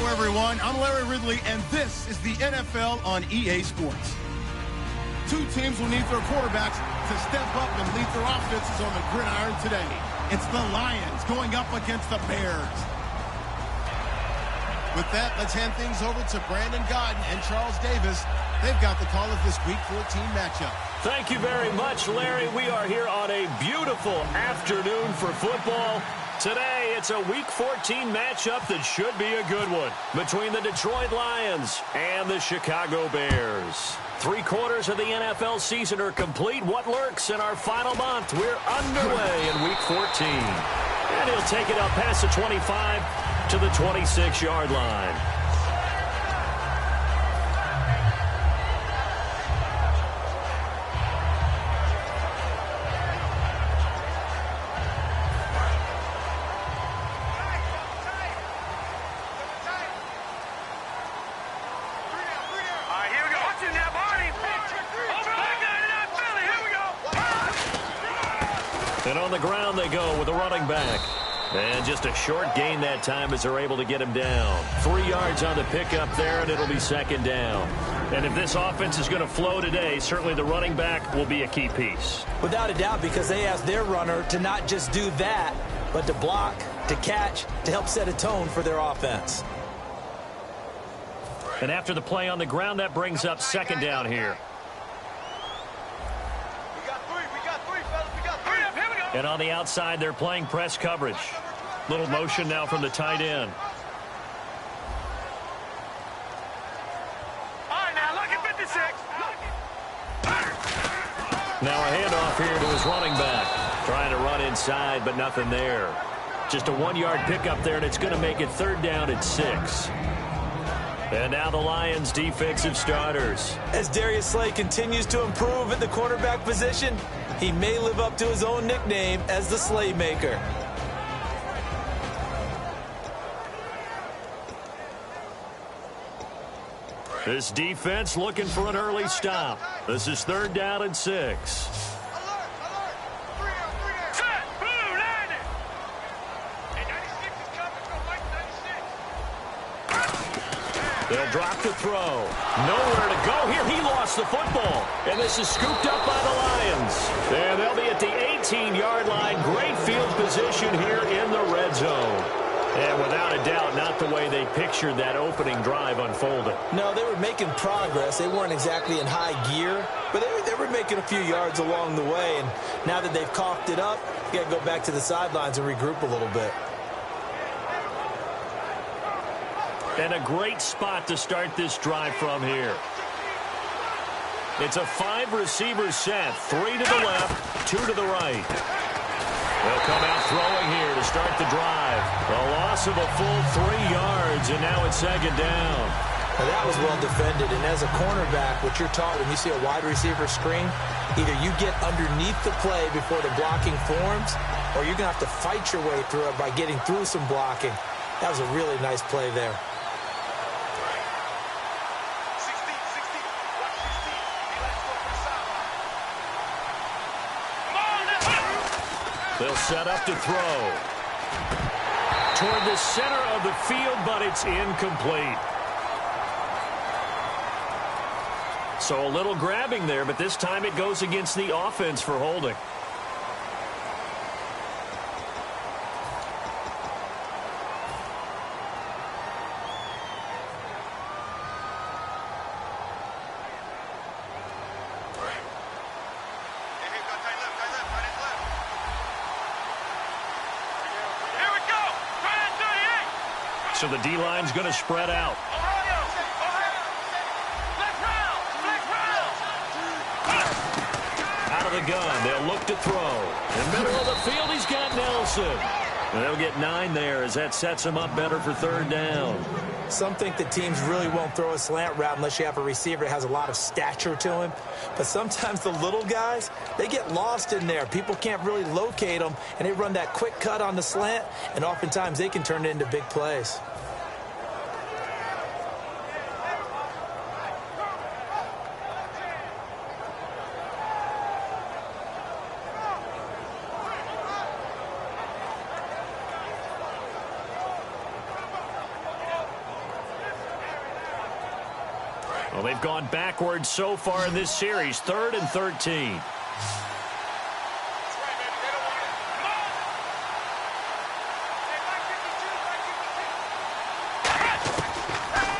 Everyone, I'm Larry Ridley, and this is the NFL on EA Sports. Two teams will need their quarterbacks to step up and lead their offenses on the gridiron today. It's the Lions going up against the Bears. With that, let's hand things over to Brandon Godden and Charles Davis. They've got the call of this Week 14 matchup. Thank you very much, Larry. We are here on a beautiful afternoon for football. Today, it's a Week 14 matchup that should be a good one between the Detroit Lions and the Chicago Bears. 3 quarters of the NFL season are complete. What lurks in our final month? We're underway in Week 14. And he'll take it up past the 25 to the 26-yard line. And on the ground they go with a running back. And just a short gain that time as they're able to get him down. 3 yards on the pickup there, and it'll be second down. And if this offense is going to flow today, certainly the running back will be a key piece. Without a doubt, because they asked their runner to not just do that, but to block, to catch, to help set a tone for their offense. And after the play on the ground, that brings up second down here. And on the outside, they're playing press coverage. Little motion now from the tight end. All right, now look at 56. Now a handoff here to his running back. Trying to run inside, but nothing there. Just a 1-yard pickup there, and it's going to make it third down at 6. And now the Lions' defensive starters. As Darius Slay continues to improve at the quarterback position, he may live up to his own nickname as the Slaymaker. This defense looking for an early stop. This is third down and 6. They'll drop the throw. Nowhere to go here. He lost the football. And this is scooped up by the Lions. And they'll be at the 18-yard line. Great field position here in the red zone. And without a doubt, not the way they pictured that opening drive unfolding. No, they were making progress. They weren't exactly in high gear, but they were making a few yards along the way. And now that they've coughed it up, you got to go back to the sidelines and regroup a little bit. And a great spot to start this drive from here. It's a 5-receiver set. 3 to the left, 2 to the right. They'll come out throwing here to start the drive. A loss of a full 3 yards, and now it's second down. Now that was well defended, and as a cornerback, what you're taught when you see a wide receiver screen, either you get underneath the play before the blocking forms, or you're going to have to fight your way through it by getting through some blocking. That was a really nice play there. They'll set up to throw. Toward the center of the field, but it's incomplete. So a little grabbing there, but this time it goes against the offense for holding. So the D-line's going to spread out. Out of the gun. They'll look to throw. In the middle of the field, he's got Nelson. And they'll get 9 there as that sets him up better for third down. Some think that teams really won't throw a slant route unless you have a receiver that has a lot of stature to him. But sometimes the little guys, they get lost in there. People can't really locate them, and they run that quick cut on the slant, and oftentimes they can turn it into big plays. Well, they've gone backwards so far in this series, 3rd and 13.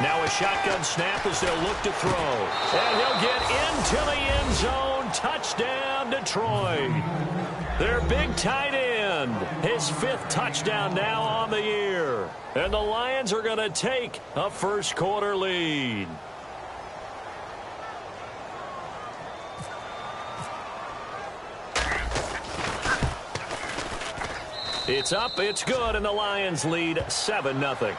Now a shotgun snap as they'll look to throw. And he'll get into the end zone. Touchdown, Detroit. Their big tight end. His 5th touchdown now on the year. And the Lions are going to take a first-quarter lead. It's up, it's good, and the Lions lead 7-0.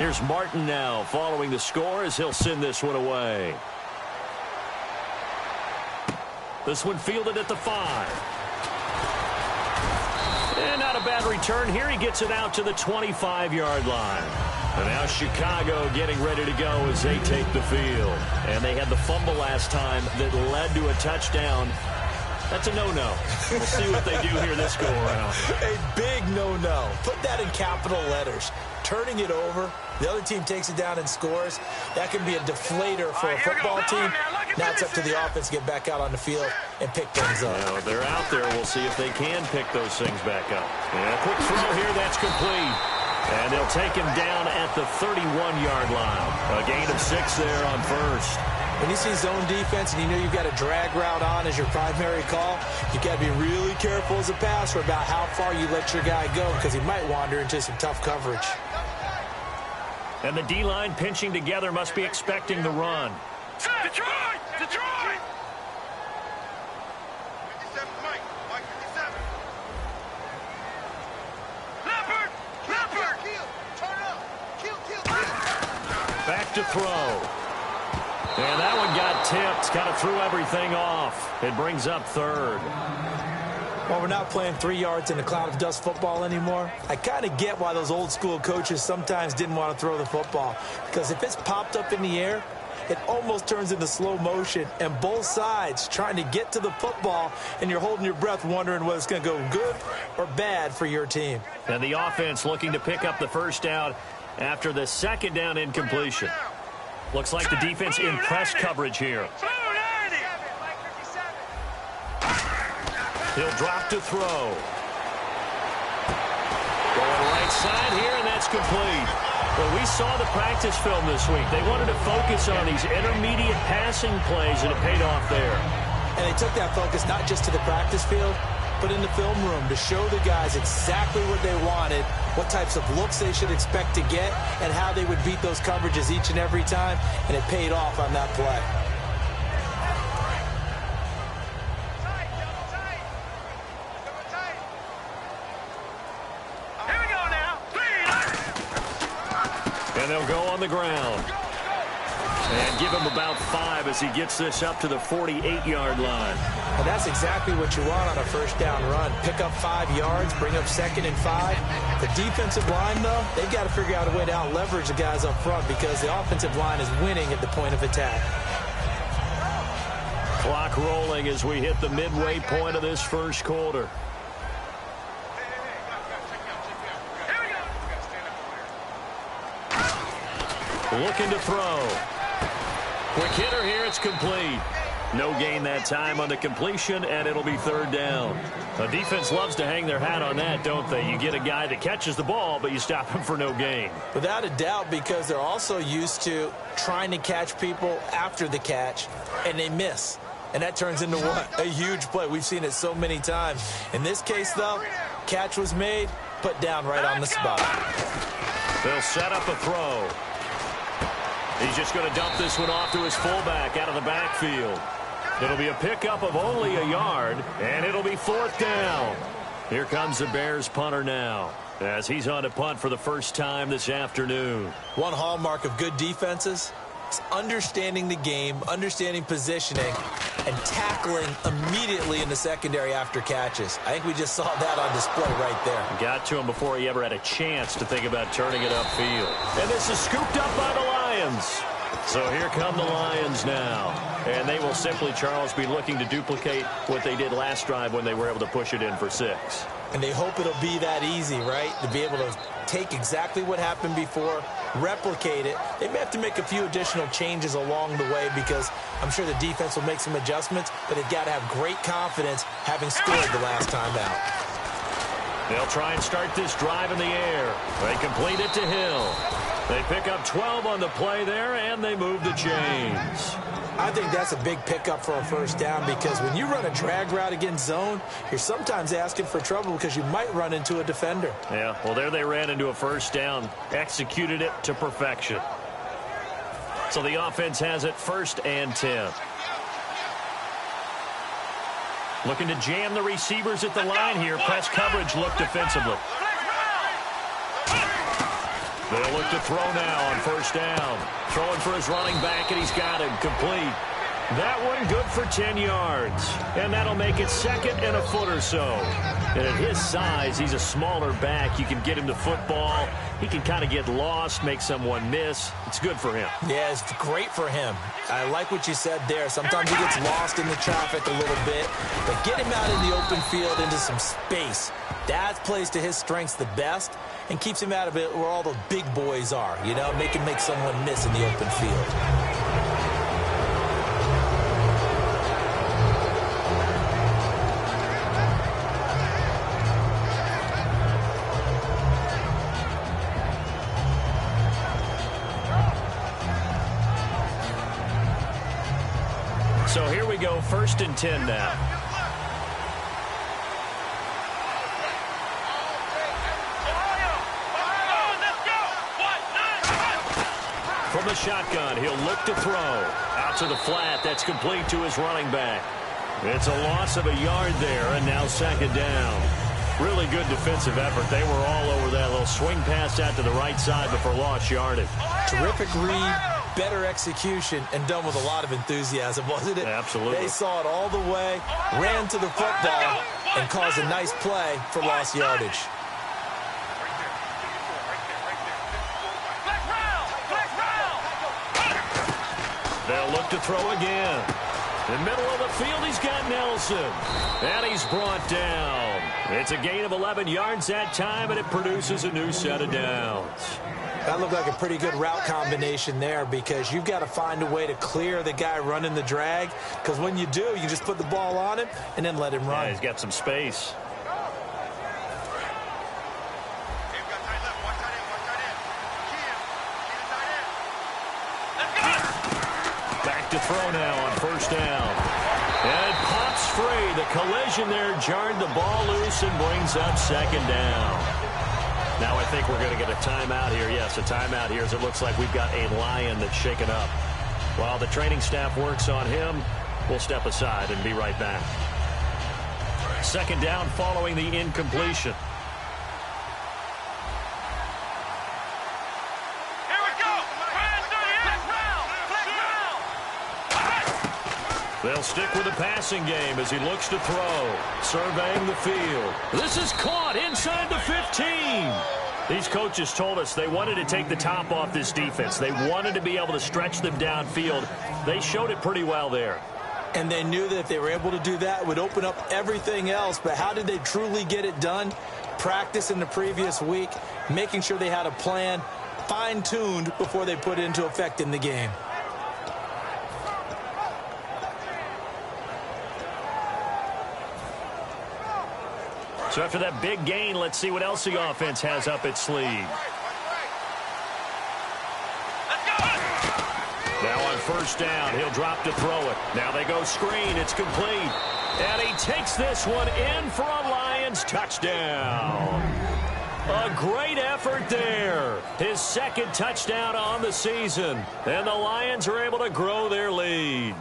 Here's Martin now following the score as he'll send this one away. This one fielded at the 5. And not a bad return here. He gets it out to the 25-yard line. And now Chicago getting ready to go as they take the field. And they had the fumble last time that led to a touchdown. That's a no-no. We'll see what they do here this go-around. A big no-no. Put that in capital letters. Turning it over, the other team takes it down and scores. That can be a deflator for a football team. Now it's up to the offense to get back out on the field and pick things up. Now, they're out there. We'll see if they can pick those things back up. And a quick throw here. That's complete. And they'll take him down at the 31-yard line. A gain of 6 there on first. When you see zone defense and you know you've got a drag route on as your primary call, you've got to be really careful as a passer about how far you let your guy go because he might wander into some tough coverage. And the D-line pinching together must be expecting the run. Detroit! Detroit! 57, Mike 57. Leopard! Leopard! Turn up. Kill. Back to throw. And that one got tipped. Kind of threw everything off. It brings up 3rd. Well, we're not playing 3 yards in a cloud of dust football anymore. I kind of get why those old school coaches sometimes didn't want to throw the football. Because if it's popped up in the air, it almost turns into slow motion. And both sides trying to get to the football, and you're holding your breath wondering whether it's going to go good or bad for your team. And the offense looking to pick up the first down after the 2nd down incompletion. Looks like the defense in press coverage here. He'll drop to throw. Going right side here, and that's complete. Well, we saw the practice film this week. They wanted to focus on these intermediate passing plays, and it paid off there. And they took that focus not just to the practice field, but in the film room to show the guys exactly what they wanted, what types of looks they should expect to get, and how they would beat those coverages each and every time, and it paid off on that play. And they'll go on the ground. And give him about 5 as he gets this up to the 48-yard line. And that's exactly what you want on a first down run. Pick up 5 yards, bring up 2nd and 5. The defensive line, though, they've got to figure out a way to out-leverage the guys up front because the offensive line is winning at the point of attack. Clock rolling as we hit the midway point of this first quarter. Looking to throw. Quick hitter here, it's complete. No gain that time on the completion, and it'll be 3rd down. The defense loves to hang their hat on that, don't they? You get a guy that catches the ball, but you stop him for no gain. Without a doubt, because they're also used to trying to catch people after the catch, and they miss. And that turns into what? A huge play. We've seen it so many times. In this case, though, catch was made, put down right on the spot. They'll set up a throw. He's just going to dump this one off to his fullback out of the backfield. It'll be a pickup of only a yard, and it'll be 4th down. Here comes the Bears punter now, as he's on to punt for the first time this afternoon. One hallmark of good defenses is understanding the game, understanding positioning, and tackling immediately in the secondary after catches. I think we just saw that on display right there. Got to him before he ever had a chance to think about turning it upfield. And this is scooped up by the Lions. So here come the Lions now. And they will simply, Charles, be looking to duplicate what they did last drive when they were able to push it in for 6. And they hope it'll be that easy, right? To be able to take exactly what happened before, replicate it. They may have to make a few additional changes along the way because I'm sure the defense will make some adjustments, but they've got to have great confidence having scored the last time out. They'll try and start this drive in the air. They complete it to Hill. They pick up 12 on the play there, and they move the chains. I think that's a big pickup for a first down because when you run a drag route against zone, you're sometimes asking for trouble because you might run into a defender. Yeah, well, there they ran into a first down, executed it to perfection. So the offense has it 1st and 10. Looking to jam the receivers at the line here. Press coverage look defensively. They'll look to throw now on 1st down. Throwing for his running back, and he's got him complete. That one good for 10 yards. And that'll make it 2nd and a foot or so. And at his size, he's a smaller back. You can get him the football. He can kind of get lost, make someone miss. It's good for him. Yeah, it's great for him. I like what you said there. Sometimes he gets lost in the traffic a little bit. But get him out in the open field into some space. That plays to his strengths the best and keeps him out of it where all the big boys are. You know, make him make someone miss in the open field. So here we go, 1st and 10 now. From the shotgun, he'll look to throw. Out to the flat, that's complete to his running back. It's a loss of a yard there, and now 2nd down. Really good defensive effort. They were all over that little swing pass out to the right side before lost yardage. Terrific read, better execution, and done with a lot of enthusiasm, wasn't it? Absolutely. They saw it all the way, ran to the football, and caused a nice play for lost yardage. They'll look to throw again. In the middle of the field, he's got Nelson. And he's brought down. It's a gain of 11 yards that time, and it produces a new set of downs. That looked like a pretty good route combination there because you've got to find a way to clear the guy running the drag because when you do, you just put the ball on him and then let him run. Yeah, he's got some space. Back to throw now on 1st down. And it pops free. The collision there jarred the ball loose and brings up 2nd down. Now I think we're going to get a timeout here. Yes, a timeout here as it looks like we've got a Lion that's shaken up. While the training staff works on him, we'll step aside and be right back. 2nd down following the incompletion. They'll stick with the passing game as he looks to throw. Surveying the field. This is caught inside the 15. These coaches told us they wanted to take the top off this defense. They wanted to be able to stretch them downfield. They showed it pretty well there. And they knew that if they were able to do that, it would open up everything else. But how did they truly get it done? Practice in the previous week, making sure they had a plan, fine-tuned before they put it into effect in the game. So after that big gain, let's see what else the offense has up its sleeve. Now on 1st down, he'll drop to throw it. Now they go screen. It's complete. And he takes this one in for a Lions touchdown. A great effort there. His second touchdown on the season. And the Lions are able to grow their lead.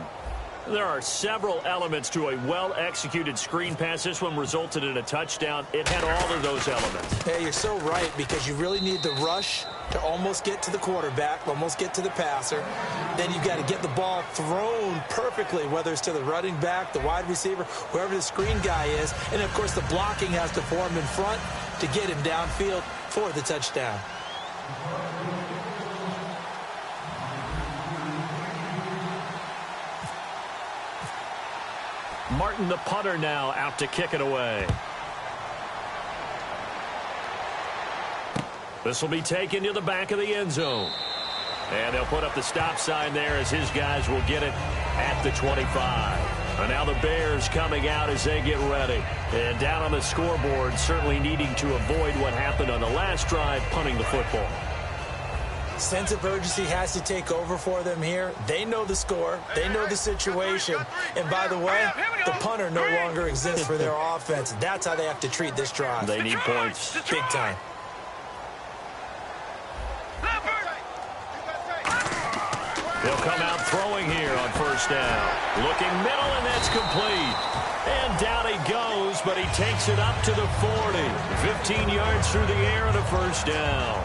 There are several elements to a well-executed screen pass. This one resulted in a touchdown. It had all of those elements. Hey, you're so right, because you really need the rush to almost get to the quarterback, almost get to the passer. Then you've got to get the ball thrown perfectly, whether it's to the running back, the wide receiver, whoever the screen guy is. And, of course, the blocking has to form in front to get him downfield for the touchdown. Martin, the punter, now out to kick it away. This will be taken to the back of the end zone. And they'll put up the stop sign there as his guys will get it at the 25. And now the Bears coming out as they get ready. And down on the scoreboard, certainly needing to avoid what happened on the last drive, punting the football. Sense of urgency has to take over for them here. They know the score. They know the situation. And by the way, the punter no longer exists for their offense. That's how they have to treat this drive. They need points. Big time. He'll come out throwing here on first down. Looking middle, and that's complete. And down he goes, but he takes it up to the 40. 15 yards through the air and a first down.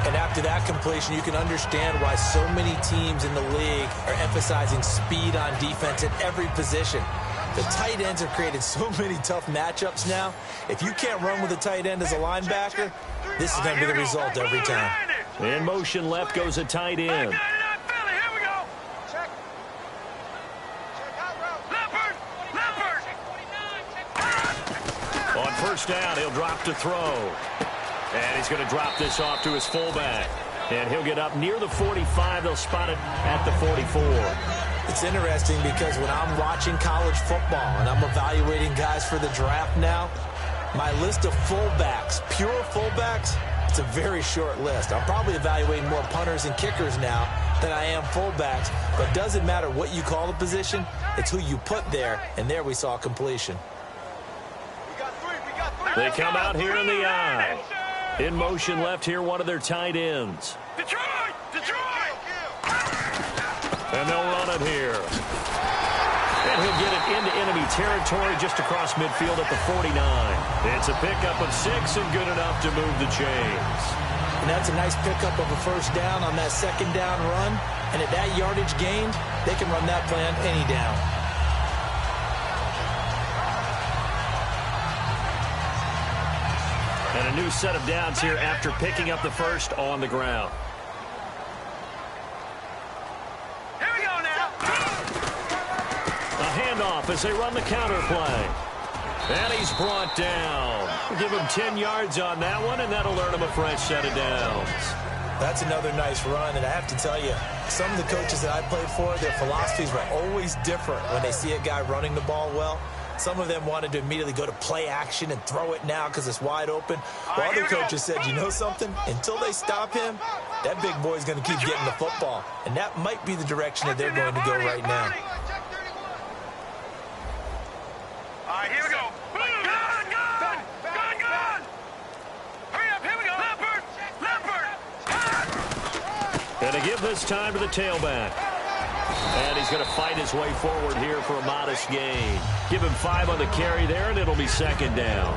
And after that completion, you can understand why so many teams in the league are emphasizing speed on defense at every position. The tight ends have created so many tough matchups now. If you can't run with a tight end as a linebacker, this is going to be the result every time. In motion left goes a tight end. On first down, he'll drop to throw. And he's going to drop this off to his fullback. And he'll get up near the 45. They'll spot it at the 44. It's interesting because when I'm watching college football and I'm evaluating guys for the draft now, my list of fullbacks, pure fullbacks, it's a very short list. I'm probably evaluating more punters and kickers now than I am fullbacks. But it doesn't matter what you call the position. It's who you put there. And there we saw completion. They come out here in the I. In motion left here, one of their tight ends. Detroit! And they'll run it here. And he'll get it into enemy territory just across midfield at the 49. It's a pickup of 6 and good enough to move the chains. And that's a nice pickup of a first down on that second down run. And at that yardage gained, they can run that plan any down. And a new set of downs here after picking up the first on the ground. Here we go now. A handoff as they run the counter play. And he's brought down. Give him 10 yards on that one, and that'll earn him a fresh set of downs. That's another nice run, and I have to tell you, some of the coaches that I played for, their philosophies were always different when they see a guy running the ball well. Some of them wanted to immediately go to play action and throw it now because it's wide open. While other coaches said, you know something? Until they stop him, that big boy's going to keep getting the football. And that might be the direction that they're going to go right now. All right, here we go. Gun! Hurry up, here we go. Leopard! And to give this time to the tailback. And he's going to fight his way forward here for a modest gain. Give him 5 on the carry there, and it'll be second down.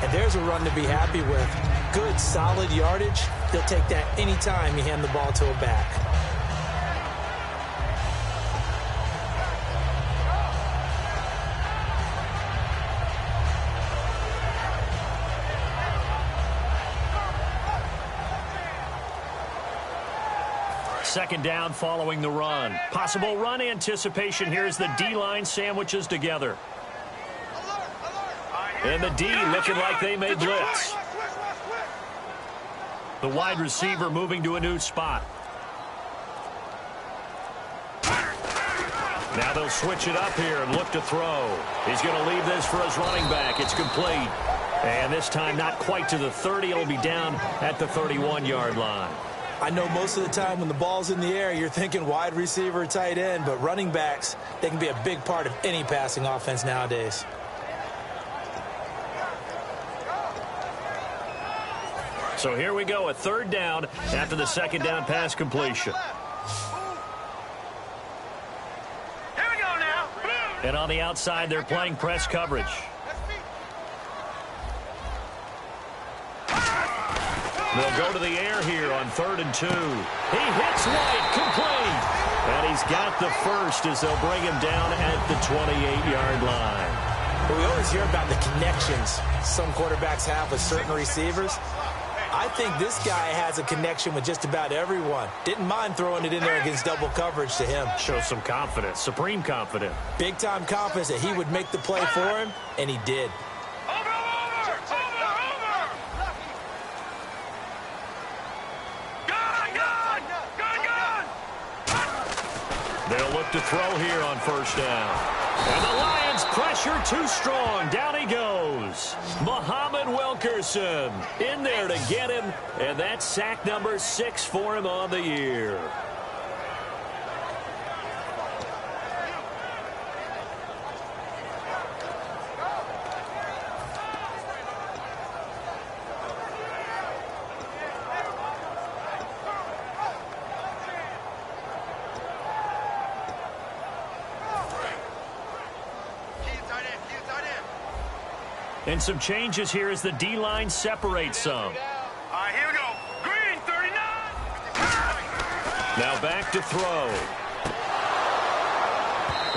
And there's a run to be happy with. Good, solid yardage. They'll take that anytime you hand the ball to a back. Second down following the run. Possible run anticipation here as the D-line sandwiches together. And the D looking like they may blitz. The wide receiver moving to a new spot. Now they'll switch it up here and look to throw. He's going to leave this for his running back. It's complete. And this time not quite to the 30. It'll be down at the 31-yard line. I know most of the time when the ball's in the air, you're thinking wide receiver, tight end, but running backs, they can be a big part of any passing offense nowadays. So here we go, a third down after the second down pass completion. Here we go now. And on the outside, they're playing press coverage. They'll go to the air here on 3rd and 2. He hits White, complete. And he's got the first as they'll bring him down at the 28-yard line. Well, we always hear about the connections some quarterbacks have with certain receivers. I think this guy has a connection with just about everyone. Didn't mind throwing it in there against double coverage to him. Shows some confidence, supreme confidence. Big-time confidence that he would make the play for him, and he did. They'll look to throw here on 1st down. And the Lions pressure too strong. Down he goes. Muhammad Wilkerson in there to get him. And that's sack number 6 for him on the year. And some changes here as the D-line separates some. All right, here we go. Green, 39. Now back to throw.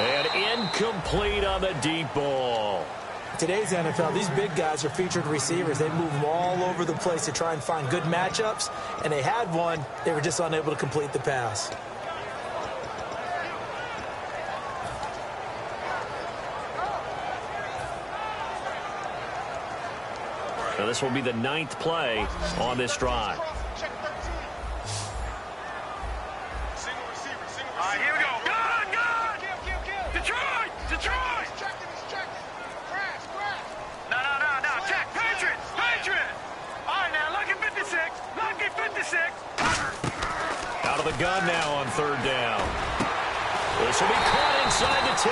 And incomplete on the deep ball. Today's NFL, these big guys are featured receivers. They move them all over the place to try and find good matchups. And they had one. They were just unable to complete the pass. Now this will be the 9th play on this drive. All right, here we go. Gun! Detroit! No. Check. Patriots! All right, now, lucky 56. Out of the gun now on 3rd down. This will be caught inside the 10.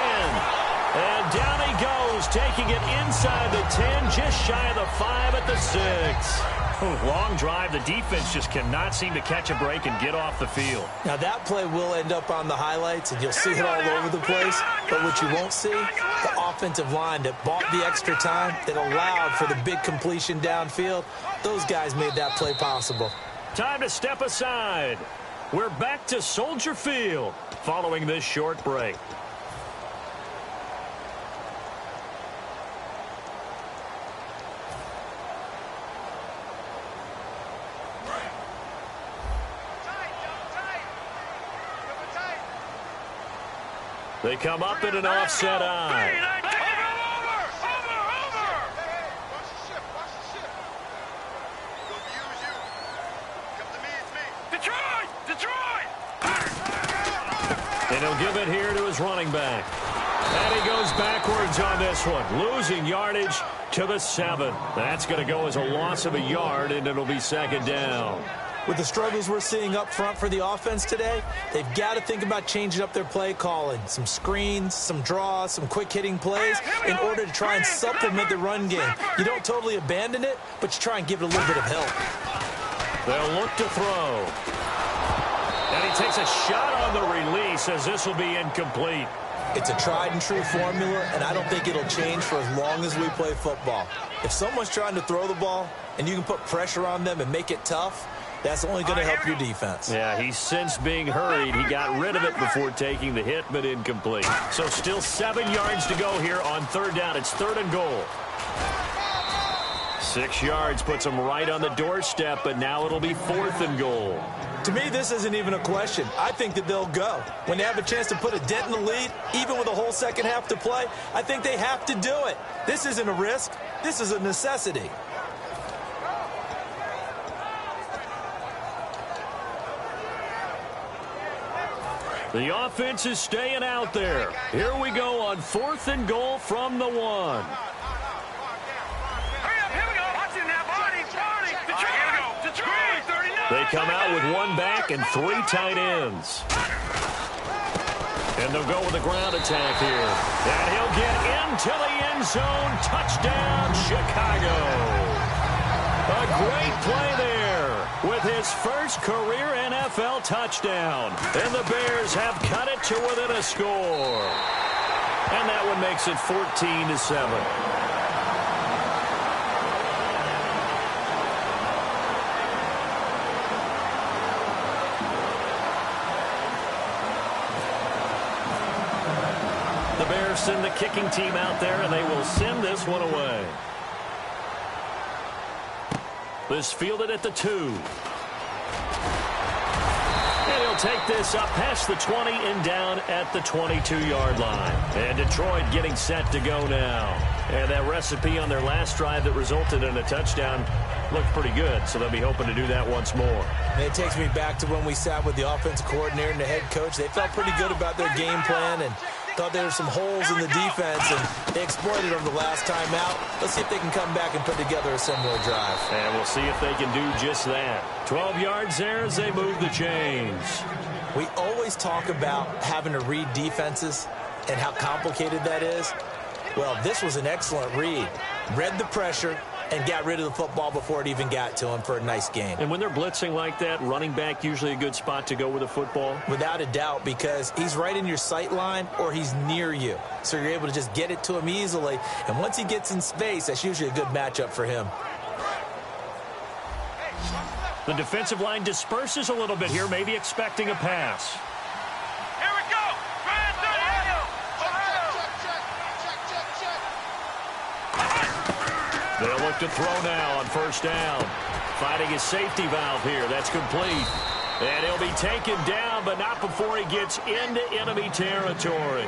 And down he goes, taking it inside the 10, just shy of the 5 at the 6. Long drive. The defense just cannot seem to catch a break and get off the field. Now, that play will end up on the highlights, and you'll see it all over the place. But what you won't see, the offensive line that bought the extra time, that allowed for the big completion downfield, those guys made that play possible. Time to step aside. We're back to Soldier Field following this short break. They come up in an offset eye. Over! Detroit! And he'll give it here to his running back. And he goes backwards on this one, losing yardage to the 7. That's going to go as a loss of a yard, and it'll be 2nd down. With the struggles we're seeing up front for the offense today, they've got to think about changing up their play calling. Some screens, some draws, some quick-hitting plays in order to try and supplement the run game. You don't totally abandon it, but you try and give it a little bit of help. They'll look to throw. And he takes a shot on the release as this will be incomplete. It's a tried-and-true formula, and I don't think it'll change for as long as we play football. If someone's trying to throw the ball and you can put pressure on them and make it tough, that's only going to help your defense. Yeah, he's since being hurried. He got rid of it before taking the hit, but incomplete. So still 7 yards to go here on 3rd down. It's 3rd and goal. 6 yards puts him right on the doorstep, but now it'll be 4th and goal. To me, this isn't even a question. I think that they'll go. When they have a chance to put a dent in the lead, even with a whole second half to play, I think they have to do it. This isn't a risk. This is a necessity. The offense is staying out there. Here we go on 4th and goal from the 1. Hurry up, here we go. Watch it now, Barney. Detroit, here we go. Detroit, 39. They come out with 1 back and 3 tight ends. And they'll go with a ground attack here. And he'll get into the end zone. Touchdown, Chicago. A great play there with his first career NFL touchdown. And the Bears have cut it to within a score. And that one makes it 14-7. Send the kicking team out there, and they will send this one away. This fielded at the 2. And he'll take this up past the 20 and down at the 22-yard line. And Detroit getting set to go now. And that recipe on their last drive that resulted in a touchdown looked pretty good, so they'll be hoping to do that once more. And it takes me back to when we sat with the offensive coordinator and the head coach. They felt pretty good about their game plan and thought there were some holes in the defense, and they exploited them the last time out. Let's see if they can come back and put together a similar drive. And we'll see if they can do just that. 12 yards there as they move the chains. We always talk about having to read defenses and how complicated that is. Well, this was an excellent read. Read the pressure and got rid of the football before it even got to him for a nice game. And when they're blitzing like that, running back usually a good spot to go with the football? Without a doubt, because he's right in your sight line or he's near you. So you're able to just get it to him easily. And once he gets in space, that's usually a good matchup for him. The defensive line disperses a little bit here, maybe expecting a pass. Here we go. They'll look to throw now on first down. Fighting his safety valve here. That's complete. And he'll be taken down, but not before he gets into enemy territory.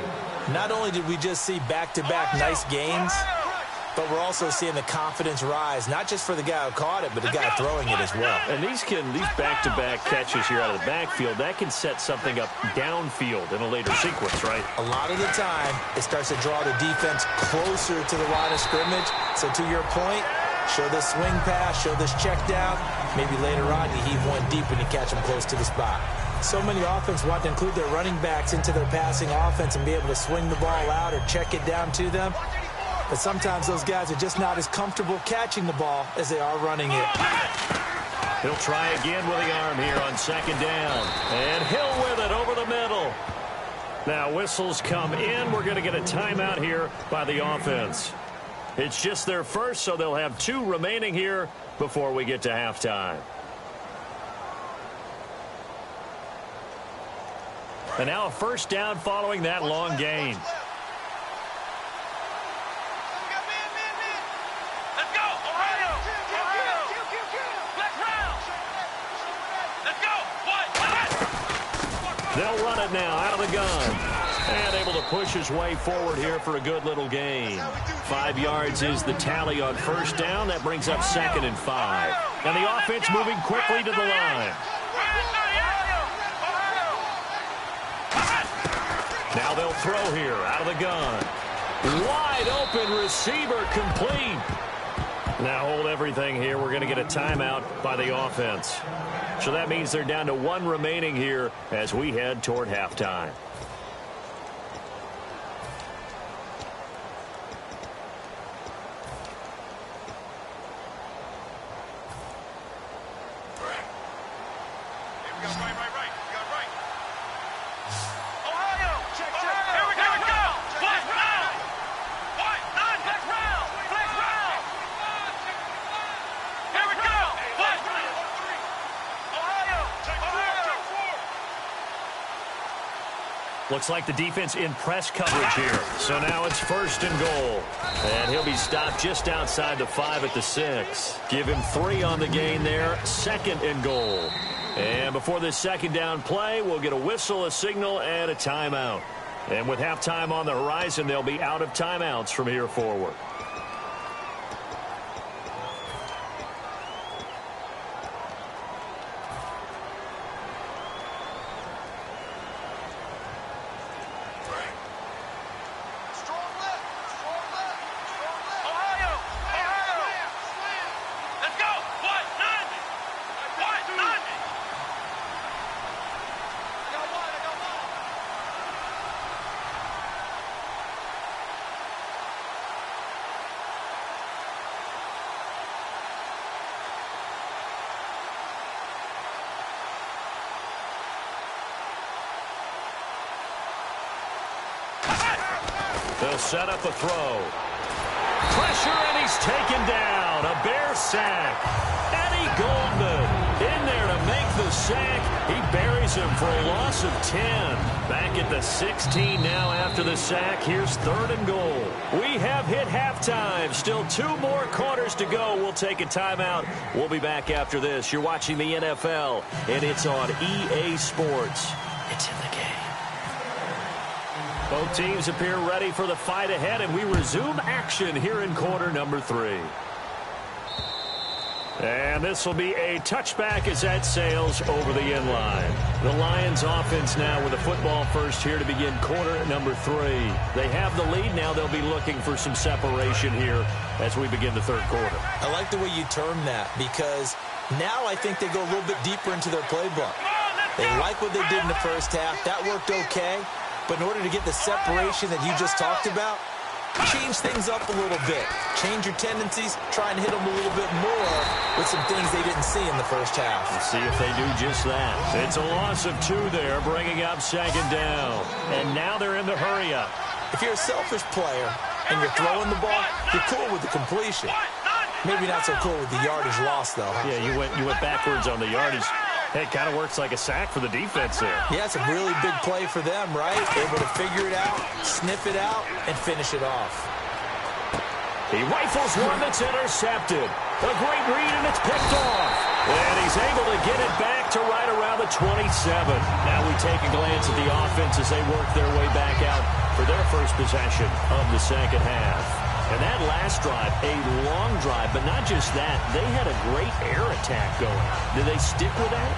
Not only did we just see back-to-back nice gains, but we're also seeing the confidence rise, not just for the guy who caught it, but the guy throwing it as well. And these back-to-back catches here out of the backfield, that can set something up downfield in a later sequence, right? A lot of the time, it starts to draw the defense closer to the line of scrimmage. So to your point, show this swing pass, show this check down. Maybe later on you heave one deep and you catch them close to the spot. So many offenses want to include their running backs into their passing offense and be able to swing the ball out or check it down to them. But sometimes those guys are just not as comfortable catching the ball as they are running it. He'll try again with the arm here on second down. And Hill with it over the middle. Now whistles come in. We're going to get a timeout here by the offense. It's just their first, so they'll have 2 remaining here before we get to halftime. And now a first down following that long gain. Let's go. Ohio. Let's round. Let's go. They'll run it now out of the gun. And able to push his way forward here for a good little gain. 5 yards is the tally on first down. That brings up 2nd and 5. And the offense moving quickly to the line. Now they'll throw here out of the gun. Wide open receiver complete. Now hold everything here. We're going to get a timeout by the offense. So that means they're down to 1 remaining here as we head toward halftime. Looks like the defense in press coverage here. So now it's 1st and goal. And he'll be stopped just outside the 5 at the 6. Give him 3 on the gain there. 2nd and goal. And before this second down play, we'll get a whistle, a signal, and a timeout. And with halftime on the horizon, they'll be out of timeouts from here forward. They'll set up a throw. Pressure, and he's taken down. A Bear sack. Eddie Goldman in there to make the sack. He buries him for a loss of 10. Back at the 16 now after the sack. Here's 3rd and goal. We have hit halftime. Still 2 more quarters to go. We'll take a timeout. We'll be back after this. You're watching the NFL, and it's on EA Sports. It's in the game. Both teams appear ready for the fight ahead, and we resume action here in quarter number 3. And this will be a touchback as that sails over the end line. The Lions offense now with a football first here to begin quarter number 3. They have the lead now. They'll be looking for some separation here as we begin the 3rd quarter. I like the way you term that, because now I think they go a little bit deeper into their playbook. They like what they did in the first half. That worked okay. But in order to get the separation that you just talked about, change things up a little bit. Change your tendencies. Try and hit them a little bit more with some things they didn't see in the first half. Let's see if they do just that. It's a loss of 2 there, bringing up 2nd down. And now they're in the hurry-up. If you're a selfish player and you're throwing the ball, you're cool with the completion. Maybe not so cool with the yardage loss, though. Huh? Yeah, you went backwards on the yardage. It kind of works like a sack for the defense there. Yeah, it's a really big play for them, right? Able to figure it out, sniff it out, and finish it off. He rifles one that's intercepted. A great read, and it's picked off. And he's able to get it back to right around the 27. Now we take a glance at the offense as they work their way back out for their first possession of the 2nd half. And that last drive, a long drive, but not just that. They had a great air attack going. Did they stick with that?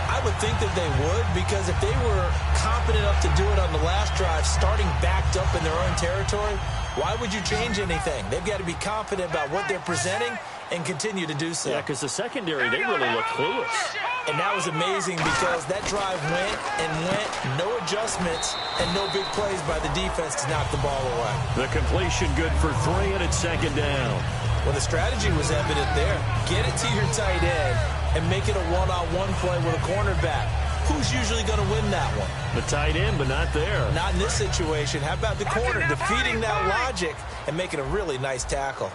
I would think that they would, because if they were confident enough to do it on the last drive, starting backed up in their own territory, why would you change anything? They've got to be confident about what they're presenting and continue to do so. Yeah, because the secondary, they really look clueless. And that was amazing, because that drive went and went, no adjustments, and no big plays by the defense to knock the ball away. The completion good for 3, and it's 2nd down. Well, the strategy was evident there. Get it to your tight end and make it a one-on-one play with a cornerback. Who's usually going to win that one? The tight end, but not there. Not in this situation. How about the corner defeating that logic and making a really nice tackle?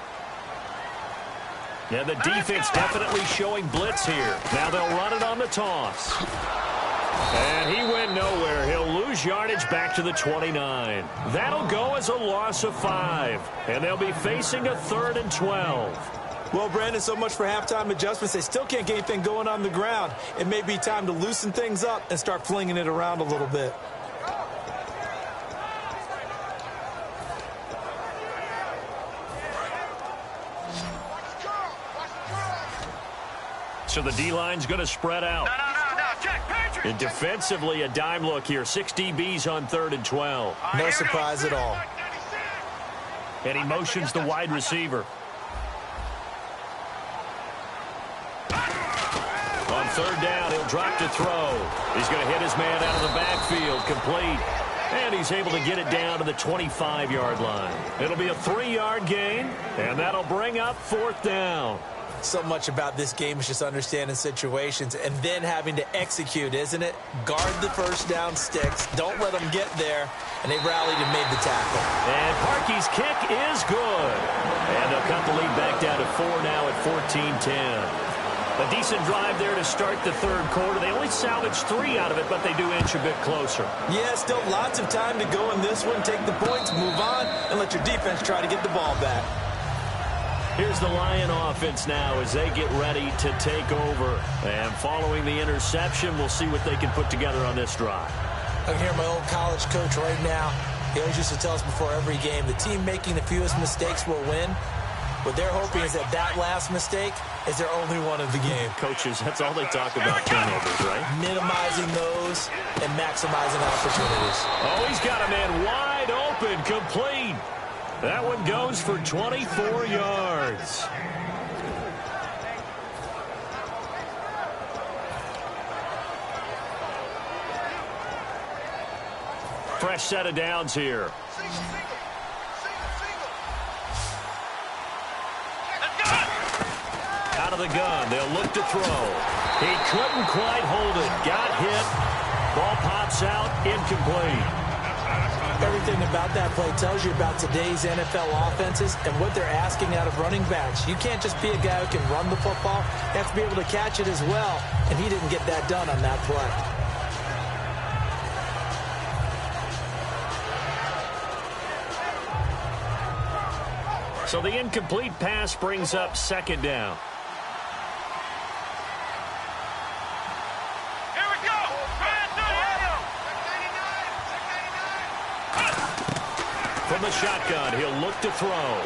Yeah, the defense definitely showing blitz here. Now they'll run it on the toss. And he went nowhere. He'll lose yardage back to the 29. That'll go as a loss of 5. And they'll be facing a 3rd and 12. Well, Brandon, so much for halftime adjustments. They still can't get anything going on the ground. It may be time to loosen things up and start flinging it around a little bit. So the D-line's going to spread out. No, check, Patriot. And defensively, a dime look here. 6 DBs on 3rd and 12. No surprise at all. And he motions the wide receiver. On 3rd down, he'll drop to throw. He's going to hit his man out of the backfield, complete. And he's able to get it down to the 25-yard line. It'll be a 3-yard gain, and that'll bring up 4th down. So much about this game is just understanding situations and then having to execute, isn't it? Guard the first down sticks. Don't let them get there. And they rallied and made the tackle. And Parkey's kick is good. And they'll cut the lead back down to 4 now at 14-10. A decent drive there to start the 3rd quarter. They only salvaged 3 out of it, but they do inch a bit closer. Yeah, still lots of time to go in this one. Take the points, move on, and let your defense try to get the ball back. Here's the Lion offense now as they get ready to take over. And following the interception, we'll see what they can put together on this drive. I can hear my old college coach right now. He always used to tell us before every game, the team making the fewest mistakes will win. What they're hoping is that that last mistake is their only one of the game. Coaches, that's all they talk about, turnovers, right? Minimizing those and maximizing opportunities. Oh, he's got a man wide open, complete. That one goes for 24 yards. Fresh set of downs here. Out of the gun, they'll look to throw. He couldn't quite hold it. Got hit. Ball pops out, incomplete. Everything about that play tells you about today's NFL offenses and what they're asking out of running backs. You can't just be a guy who can run the football. You have to be able to catch it as well, and he didn't get that done on that play. So the incomplete pass brings up second down. Here we go. From the shotgun, he'll look to throw.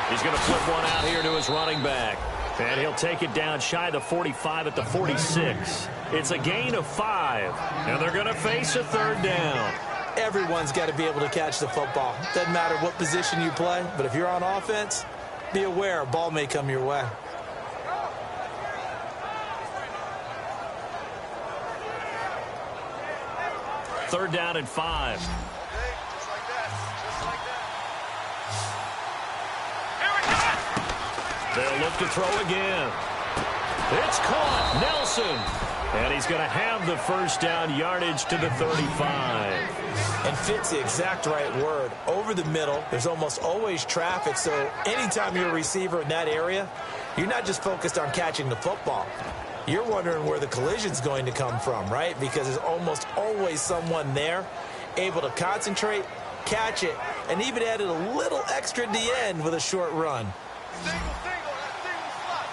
He's going to flip one out here to his running back. And he'll take it down shy the 45 at the 46. It's a gain of 5. And they're going to face a third down. Everyone's got to be able to catch the football. Doesn't matter what position you play, but if you're on offense, be aware a ball may come your way. Third down and 5. Just like that. Here we go. They'll look to throw again. It's caught. Nelson. And he's going to have the first down yardage to the 35. And fits the exact right word. Over the middle, there's almost always traffic, so anytime you're a receiver in that area, you're not just focused on catching the football. You're wondering where the collision's going to come from, right? Because there's almost always someone there able to concentrate, catch it, and even added a little extra at the end with a short run. Single slot.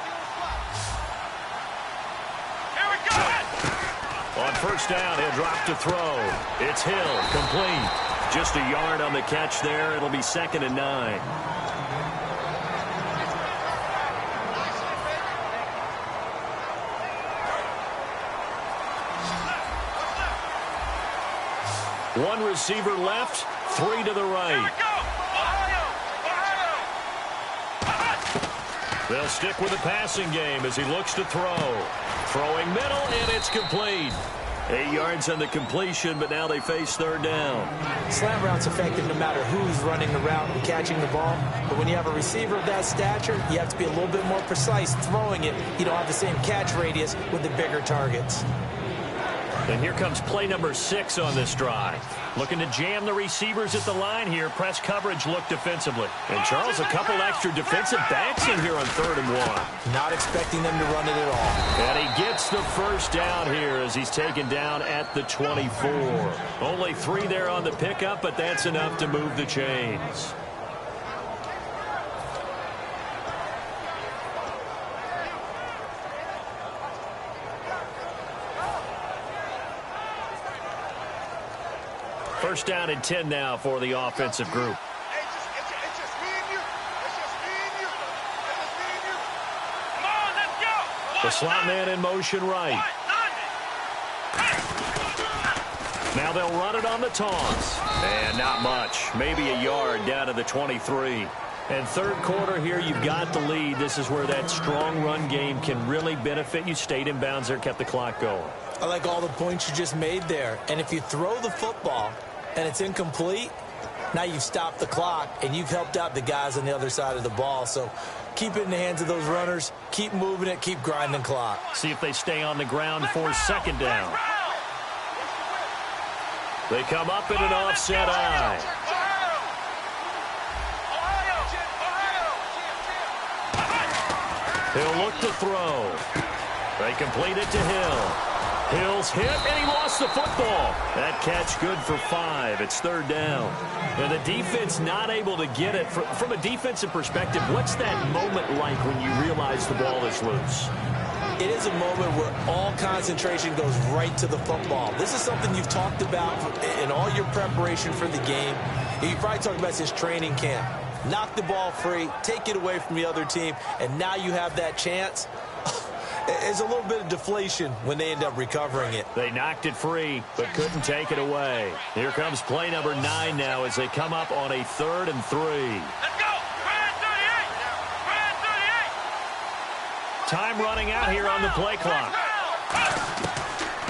Here we go. On first down, he'll drop to throw. It's Hill, complete. Just a yard on the catch there. It'll be 2nd and 9. One receiver left, 3 to the right. They'll stick with the passing game as he looks to throw. Throwing middle, and it's complete. 8 yards on the completion, but now they face third down. Slant route's effective no matter who's running the route and catching the ball. But when you have a receiver of that stature, you have to be a little bit more precise throwing it. You don't have the same catch radius with the bigger targets. And here comes play number 6 on this drive. Looking to jam the receivers at the line here. Press coverage look defensively. And Charles, a couple extra defensive backs in here on 3rd and 1. Not expecting them to run it at all. And he gets the first down here as he's taken down at the 24. Only 3 there on the pickup, but that's enough to move the chains. First down and 10 now for the offensive group. It's just me and you. It's just me and you. It's just me and you. Come on, let's go. The slot man in motion right. Now they'll run it on the toss. And not much. Maybe a yard down to the 23. And third quarter here, you've got the lead. This is where that strong run game can really benefit you. Stayed in bounds there, kept the clock going. I like all the points you just made there. And if you throw the football and it's incomplete, now you've stopped the clock and you've helped out the guys on the other side of the ball. So keep it in the hands of those runners. Keep moving it. Keep grinding clock. See if they stay on the ground for 2nd down. They come up in an offset eye. He'll look to throw. They complete it to Hill. Hill's hit, and he lost the football. That catch good for 5. It's 3rd down. And the defense not able to get it. From a defensive perspective, what's that moment like when you realize the ball is loose? It is a moment where all concentration goes right to the football. This is something you've talked about in all your preparation for the game. You probably talked about this training camp. Knock the ball free, take it away from the other team, and now you have that chance. There's a little bit of deflation when they end up recovering it. They knocked it free, but couldn't take it away. Here comes play number 9 now as they come up on a 3rd and 3. Let's go. Brad 38. Brad 38. Time running out here on the play clock.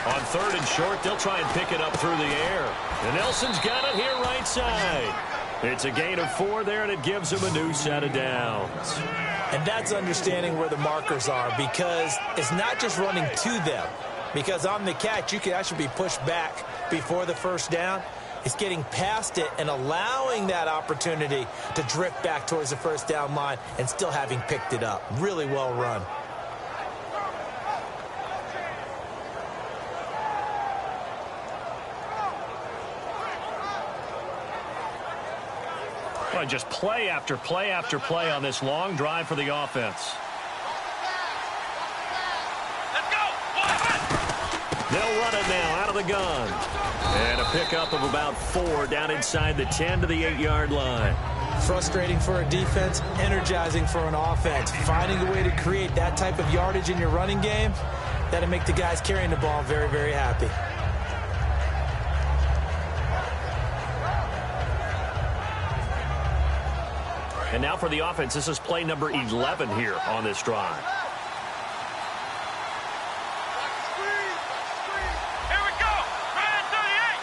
On 3rd and short, they'll try and pick it up through the air. And Nelson's got it here right side. It's a gain of 4 there, and it gives him a new set of downs. And that's understanding where the markers are, because it's not just running to them. Because on the catch, you can actually be pushed back before the first down. It's getting past it and allowing that opportunity to drift back towards the first down line and still having picked it up. Really well run. Well, just play after play after play on this long drive for the offense. Let's go! They'll run it now out of the gun. And a pickup of about 4 down inside the 10 to the 8-yard line. Frustrating for a defense, energizing for an offense. Finding a way to create that type of yardage in your running game, that'll make the guys carrying the ball very, very happy. And now for the offense, this is play number 11 here on this drive. Here we go! Red 38!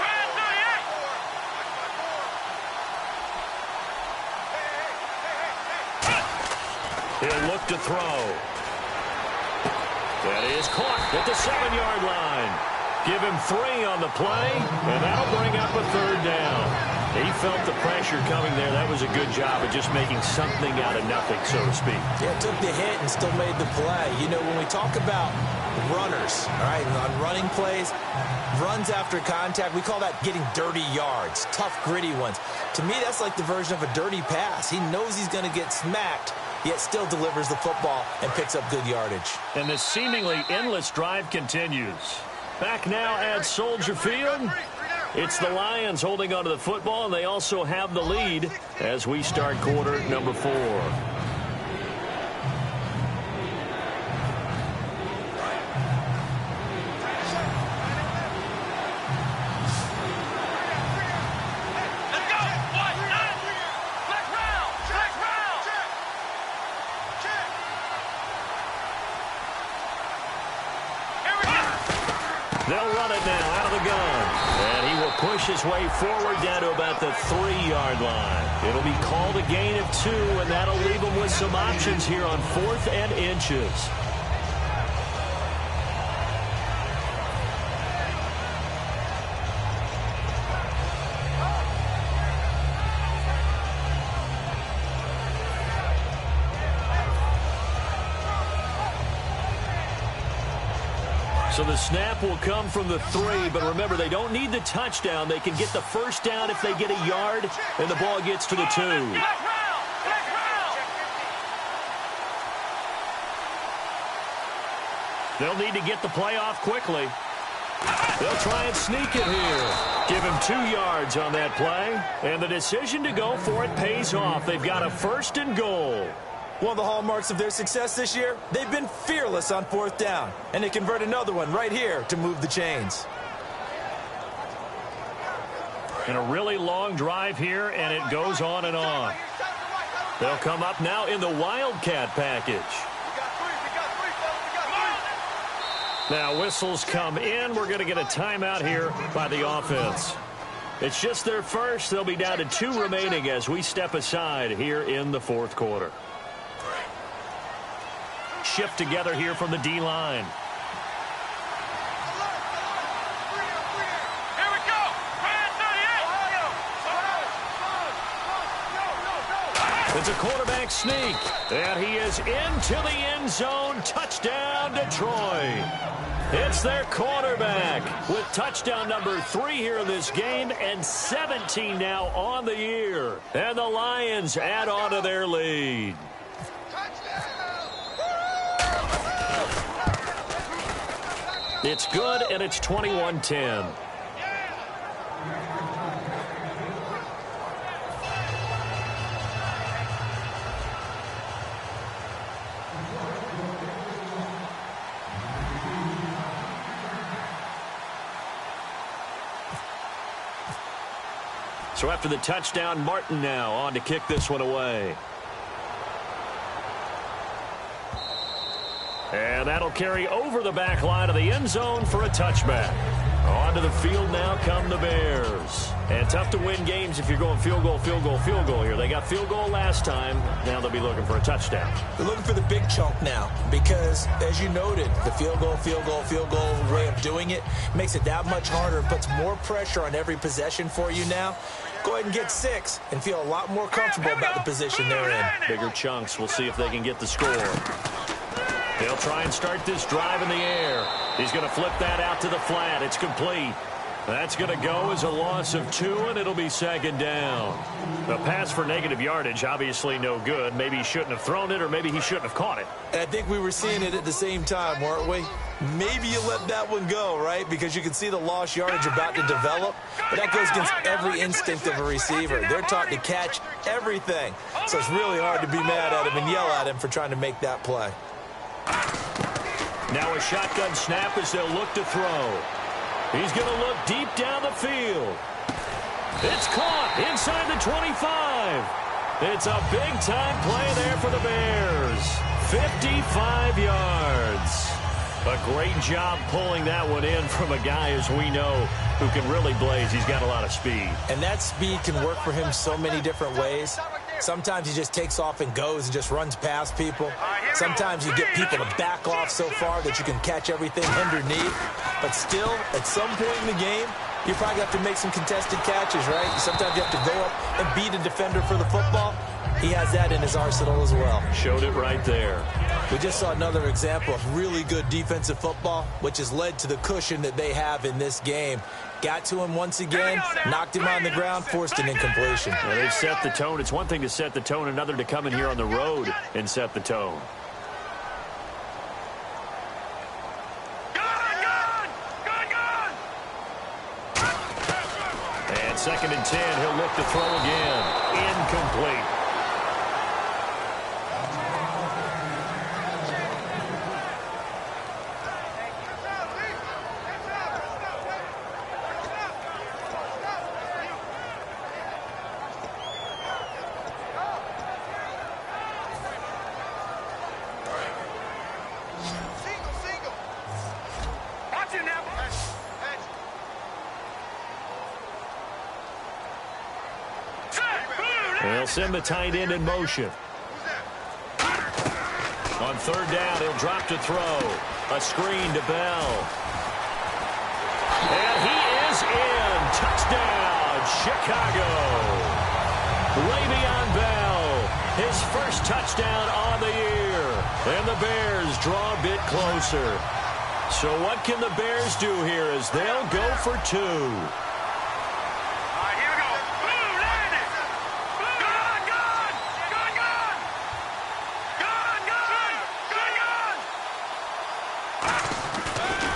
Red 38! He'll look to throw. That is caught at the 7-yard line. Give him 3 on the play, and that'll bring up a 3rd down. He felt the pressure coming there. That was a good job of just making something out of nothing, so to speak. Yeah, took the hit and still made the play. You know, when we talk about runners, all right, on running plays, runs after contact, we call that getting dirty yards, tough, gritty ones. To me, that's like the version of a dirty pass. He knows he's going to get smacked, yet still delivers the football and picks up good yardage. And the seemingly endless drive continues. Back now at Soldier Field. It's the Lions holding onto the football, and they also have the lead as we start quarter number 4. They'll run it now out of the gun. And he will push his way forward down to about the 3-yard line. It'll be called a gain of 2, and that'll leave him with some options here on 4th and inches. So the snap will come from the 3, but remember, they don't need the touchdown. They can get the first down if they get a yard, and the ball gets to the 2. They'll need to get the play off quickly. They'll try and sneak it here. Give him 2 yards on that play, and the decision to go for it pays off. They've got a 1st and goal. One of the hallmarks of their success this year, they've been fearless on 4th down, and they convert another one right here to move the chains. And a really long drive here, and it goes on and on. They'll come up now in the Wildcat package. Now whistles come in. We're going to get a timeout here by the offense. It's just their first. They'll be down to 2 remaining as we step aside here in the 4th quarter. Shift together here from the D-line. Here we go! Red 38! It's a quarterback sneak. And he is into the end zone. Touchdown, Detroit. It's their quarterback with touchdown number 3 here in this game and 17 now on the year. And the Lions add on to their lead. It's good, and it's 21-10. So after the touchdown, Martin now on to kick this one away. And that'll carry over the back line of the end zone for a touchback. Onto the field now come the Bears. And tough to win games if you're going field goal, field goal, field goal here. They got field goal last time. Now they'll be looking for a touchdown. They're looking for the big chunk now because, as you noted, the field goal, field goal, field goal way of doing it makes it that much harder and puts more pressure on every possession for you now. Go ahead and get 6 and feel a lot more comfortable about the position they're in. Bigger chunks. We'll see if they can get the score. They'll try and start this drive in the air. He's going to flip that out to the flat. It's complete. That's going to go as a loss of 2, and it'll be 2nd down. A pass for negative yardage, obviously no good. Maybe he shouldn't have thrown it, or maybe he shouldn't have caught it. And I think we were seeing it at the same time, weren't we? Maybe you let that one go, right? Because you can see the lost yardage about to develop. But that goes against every instinct of a receiver. They're taught to catch everything. So it's really hard to be mad at him and yell at him for trying to make that play. Now a shotgun snap as they'll look to throw. He's going to look deep down the field. It's caught inside the 25. It's a big-time play there for the Bears. 55 yards. A great job pulling that one in from a guy, as we know, who can really blaze. He's got a lot of speed. And that speed can work for him so many different ways. Sometimes he just takes off and goes and just runs past people. Sometimes you get people to back off so far that you can catch everything underneath. But still, at some point in the game, you probably have to make some contested catches, right? Sometimes you have to go up and beat a defender for the football. He has that in his arsenal as well. Showed it right there. We just saw another example of really good defensive football, which has led to the cushion that they have in this game. Got to him once again, knocked him on the ground, forced an incompletion. Well, they've set the tone. It's one thing to set the tone, another to come in here on the road and set the tone. And 2nd and 10, he'll look to throw again. Incomplete. They'll send the tight end in motion. On 3rd down, he'll drop to throw. A screen to Bell. And he is in. Touchdown, Chicago. Le'Veon Bell, his first touchdown on the year. And the Bears draw a bit closer. So what can the Bears do here as they'll go for 2?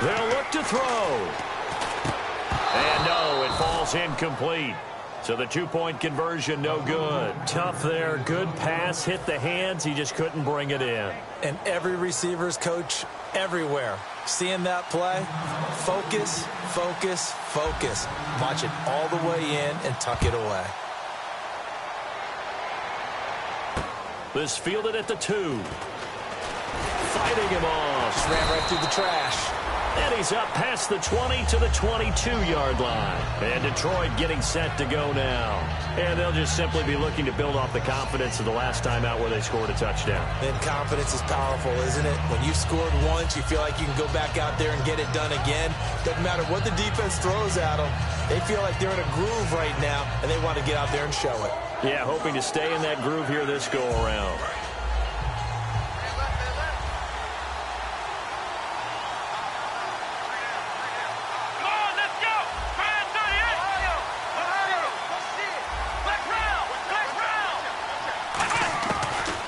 They'll look to throw. And no, it falls incomplete. So the 2-point conversion, no good. Tough there. Good pass. Hit the hands. He just couldn't bring it in. And every receiver's coach everywhere. Seeing that play, focus, focus, focus. Watch it all the way in and tuck it away. This fielded at the 2. Fighting him off. Just ran right through the trash. And he's up past the 20 to the 22-yard line. And Detroit getting set to go now. And they'll just simply be looking to build off the confidence of the last time out where they scored a touchdown. And confidence is powerful, isn't it? When you've scored once, you feel like you can go back out there and get it done again. Doesn't matter what the defense throws at them. They feel like they're in a groove right now, and they want to get out there and show it. Yeah, hoping to stay in that groove here this go-around.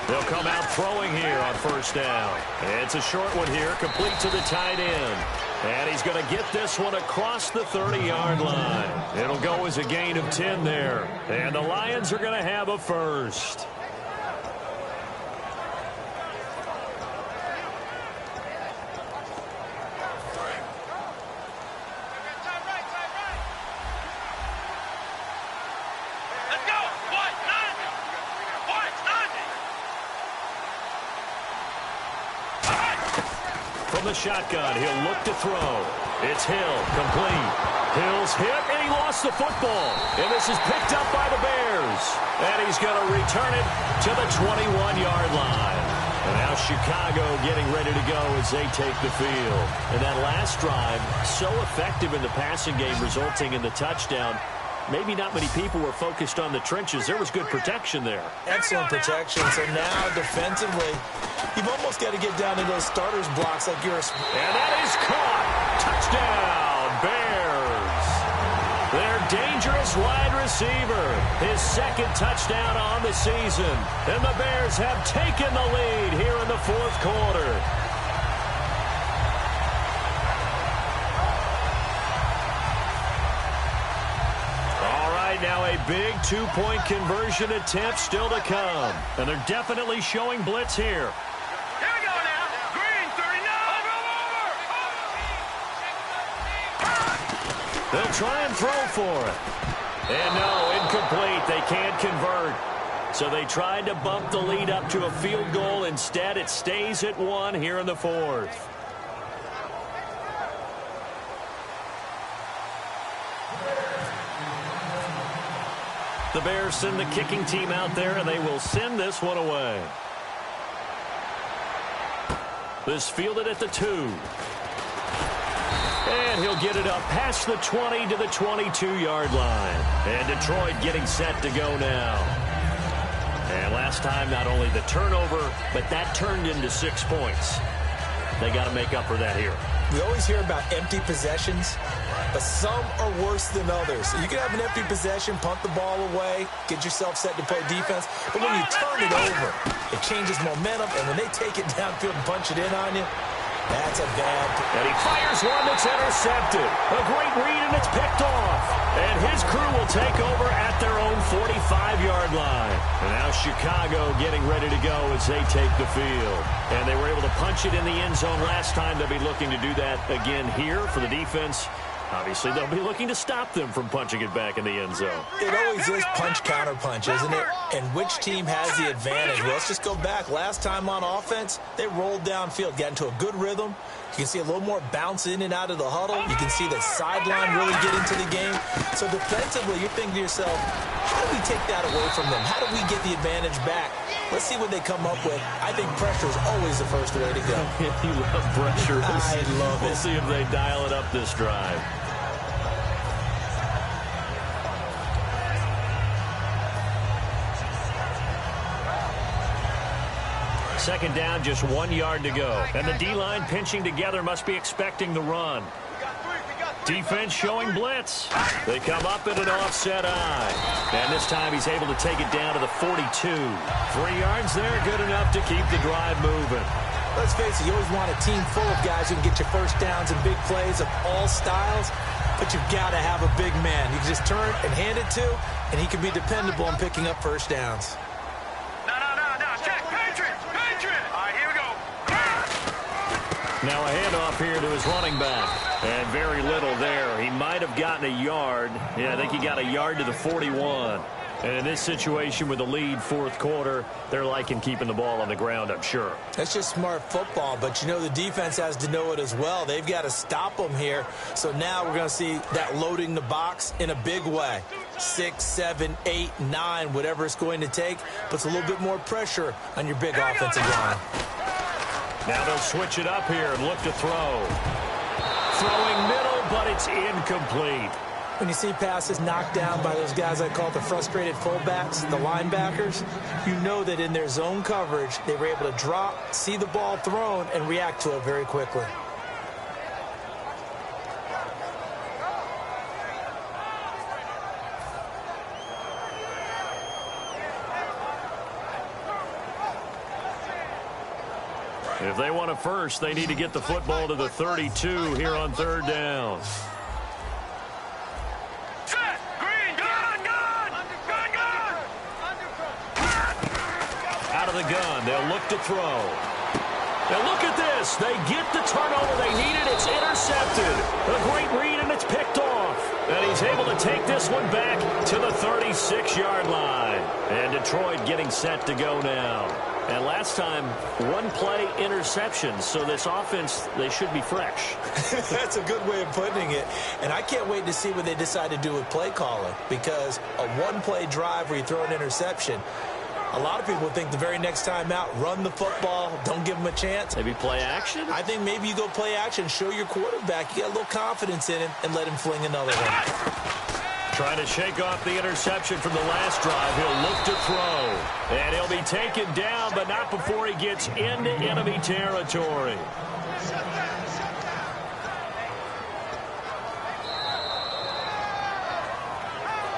They'll come out throwing here on 1st down. It's a short one here, complete to the tight end. And he's going to get this one across the 30-yard line. It'll go as a gain of 10 there. And the Lions are going to have a first. from the shotgun. He'll look to throw. It's Hill, complete. Hill's hit, and he lost the football. And this is picked up by the Bears. And he's going to return it to the 21-yard line. And now Chicago getting ready to go as they take the field. And that last drive, so effective in the passing game, resulting in the touchdown. Maybe not many people were focused on the trenches. There was good protection there. Excellent protection. So now, defensively, you've almost got to get down to those starters blocks like yours. And that is caught. Touchdown, Bears. Their dangerous wide receiver. His second touchdown on the season. And the Bears have taken the lead here in the fourth quarter. Now a big two-point conversion attempt still to come. And they're definitely showing blitz here. Here we go now. Green, 39. They'll try and throw for it. And no, incomplete. They can't convert. So they tried to bump the lead up to a field goal. Instead, it stays at 1 here in the fourth. The Bears send the kicking team out there, and they will send this one away. This fielded at the 2. And he'll get it up past the 20 to the 22-yard line. And Detroit getting set to go now. And last time, not only the turnover, but that turned into 6 points. They got to make up for that here. We always hear about empty possessions, but some are worse than others. You can have an empty possession, punt the ball away, get yourself set to play defense, but when you turn it over, it changes momentum, and when they take it downfield and punch it in on you, that's a bad. And he fires one that's intercepted. A great read, and it's picked off. And his crew will take over at their own 45-yard line. And now Chicago getting ready to go as they take the field. And they were able to punch it in the end zone last time. They'll be looking to do that again here for the defense. Obviously, they'll be looking to stop them from punching it back in the end zone. It always is punch-counter-punch, isn't it? And which team has the advantage? Well, let's just go back. Last time on offense, they rolled downfield, got into a good rhythm. You can see a little more bounce in and out of the huddle. You can see the sideline really get into the game. So defensively, you're thinking to yourself, how do we take that away from them? How do we get the advantage back? Let's see what they come up with. I think pressure is always the first way to go. You love pressure. I love it. We'll see if they dial it up this drive. Second down, just 1 yard to go. And the D-line pinching together must be expecting the run. Defense showing blitz. They come up at an offset eye. And this time he's able to take it down to the 42. 3 yards there, good enough to keep the drive moving. Let's face it, you always want a team full of guys who can get you first downs and big plays of all styles, but you've got to have a big man. You can just turn and hand it to, and he can be dependable in picking up first downs. Check, Patriot. All right, here we go. Now a handoff here to his running back. And very little there. He might have gotten a yard. Yeah, I think he got a yard to the 41. And in this situation with the lead fourth quarter, they're liking keeping the ball on the ground, I'm sure. That's just smart football, but you know the defense has to know it as well. They've got to stop them here. So now we're going to see that loading the box in a big way. 6, 7, 8, 9, whatever it's going to take, puts a little bit more pressure on your big offensive line. Now they'll switch it up here and look to throw. Throwing middle, but it's incomplete. When you see passes knocked down by those guys I call the frustrated fullbacks, the linebackers, you know that in their zone coverage, they were able to drop, see the ball thrown, and react to it very quickly. If they want a first, they need to get the football to the 32 here on third down. Out of the gun, they'll look to throw. Now look at this. They get the turnover they needed. It's intercepted. A great read, and it's picked off. And he's able to take this one back to the 36-yard line. And Detroit getting set to go now. And last time, one play interception. So this offense, they should be fresh. That's a good way of putting it. And I can't wait to see what they decide to do with play calling, because a one-play drive where you throw an interception, a lot of people think the very next time out, run the football, don't give them a chance. Maybe play action? I think maybe you go play action, show your quarterback you got a little confidence in him, and let him fling another one. Trying to shake off the interception from the last drive. He'll look to throw. And he'll be taken down, but not before he gets into enemy territory.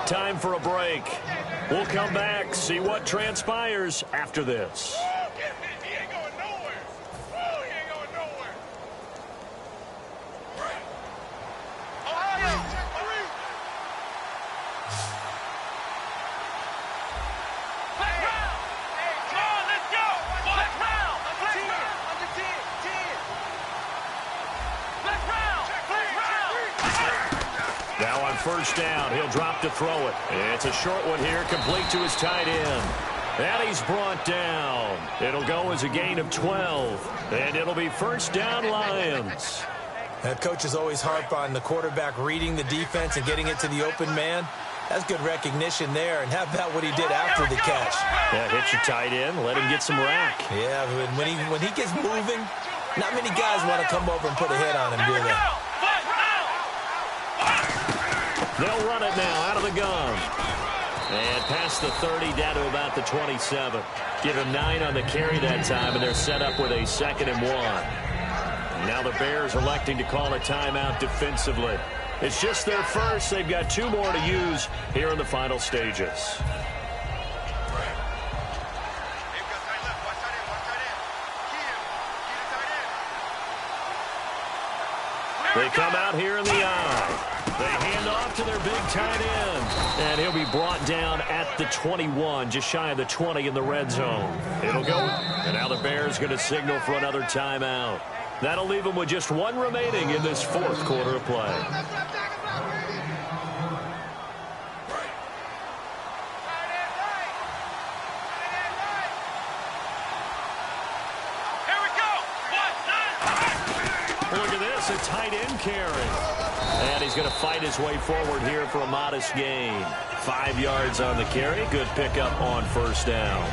Time for a break. We'll come back, see what transpires after this. He ain't going nowhere. He ain't going nowhere. Ohio, check 3. Flag round. Come on, let's go. Flag round. Flag round. Under 10. 10. Flag round. Flag round. Now on first down, he'll drop to throw it. It's a short one here, complete to his tight end. And he's brought down. It'll go as a gain of 12. And it'll be first down, Lions. Coaches always harp on the quarterback reading the defense and getting it to the open man. That's good recognition there. And how about what he did after the catch? Yeah, hit your tight end, let him get some rack. Yeah, but when he gets moving, not many guys want to come over and put a hit on him, do they? They'll run it now out of the gun. And past the 30, down to about the 27. Give him 9 on the carry that time, and they're set up with a 2nd and 1. Now the Bears electing to call a timeout defensively. It's just their first. They've got 2 more to use here in the final stages. They come out here in the eye. They hand off to their big tight end. And he'll be brought down at the 21, just shy of the 20 in the red zone. It'll go. And now the Bears going to signal for another timeout. That'll leave them with just 1 remaining in this 4th quarter of play. Look at this, a tight end carry. And he's going to fight his way forward here for a modest gain. 5 yards on the carry. Good pickup on first down.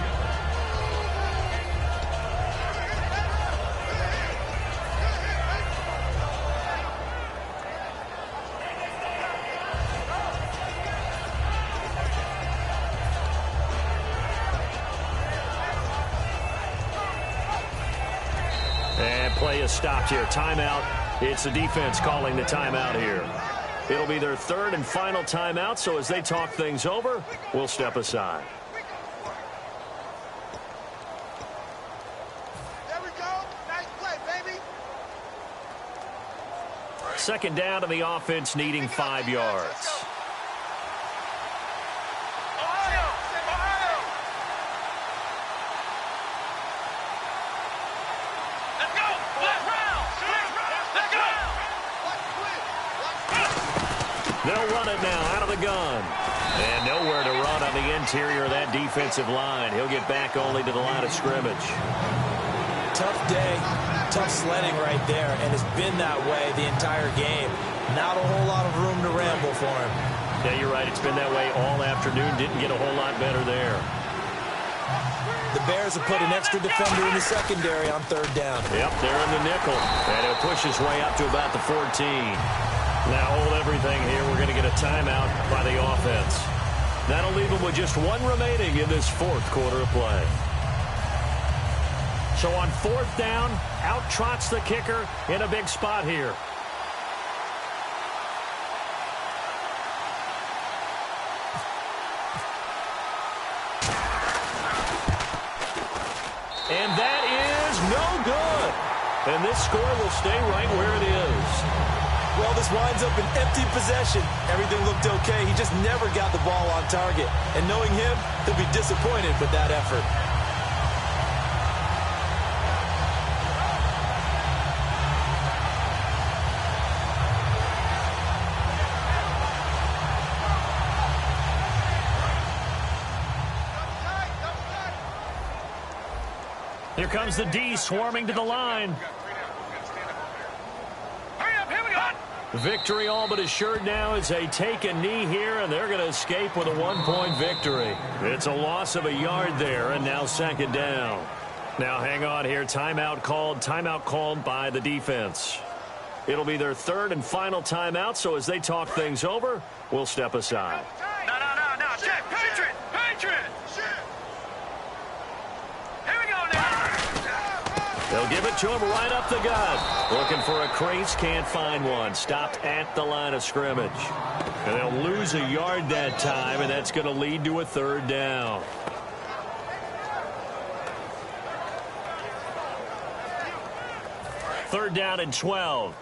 And play is stopped here. Timeout. It's the defense calling the timeout here. It'll be their 3rd and final timeout, so as they talk things over, we'll step aside. There we go. Nice play, baby. 2nd down to the offense, needing 5 yards. Ohio. Let's go. Flag round. Let's go. They'll run it now out of the gun. And nowhere to run on the interior of that defensive line. He'll get back only to the line of scrimmage. Tough day, tough sledding right there, and it's been that way the entire game. Not a whole lot of room to ramble for him. Yeah, you're right. It's been that way all afternoon. Didn't get a whole lot better there. The Bears have put an extra defender in the secondary on 3rd down. Yep, they're in the nickel. And he'll push his way up to about the 14. Now hold everything here. We're going to get a timeout by the offense. That'll leave them with just 1 remaining in this 4th quarter of play. So on 4th down, out trots the kicker in a big spot here. And that is no good. And this score will stay right where it is. Well, this winds up an empty possession. Everything looked okay. He just never got the ball on target. And knowing him, he'll be disappointed with that effort. Here comes the D swarming to the line. Hurry up, here we go. Victory all but assured now as they take a knee here, and they're going to escape with a 1-point victory. It's a loss of a yard there, and now second down. Now hang on here. Timeout called by the defense. It'll be their third and final timeout, so as they talk things over, we'll step aside. No. Check. Patriot. Here we go now. They'll give it to him right up the gut. Looking for a crease, can't find one. Stopped at the line of scrimmage. And they'll lose a yard that time, and that's going to lead to a third down. Third down and 12.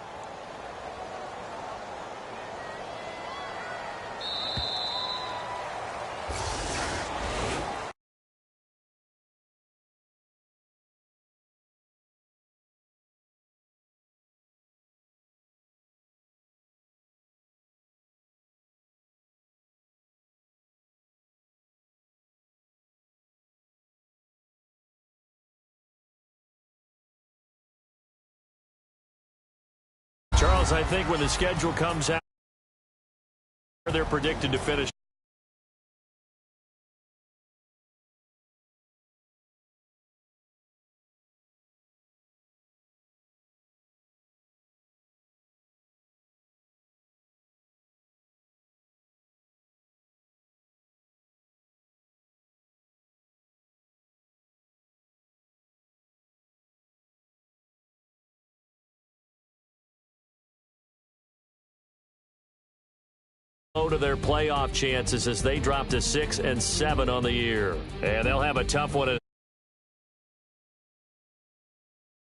Charles, I think when the schedule comes out, they're predicted to finish. To their playoff chances as they drop to 6-7 on the year. And they'll have a tough one.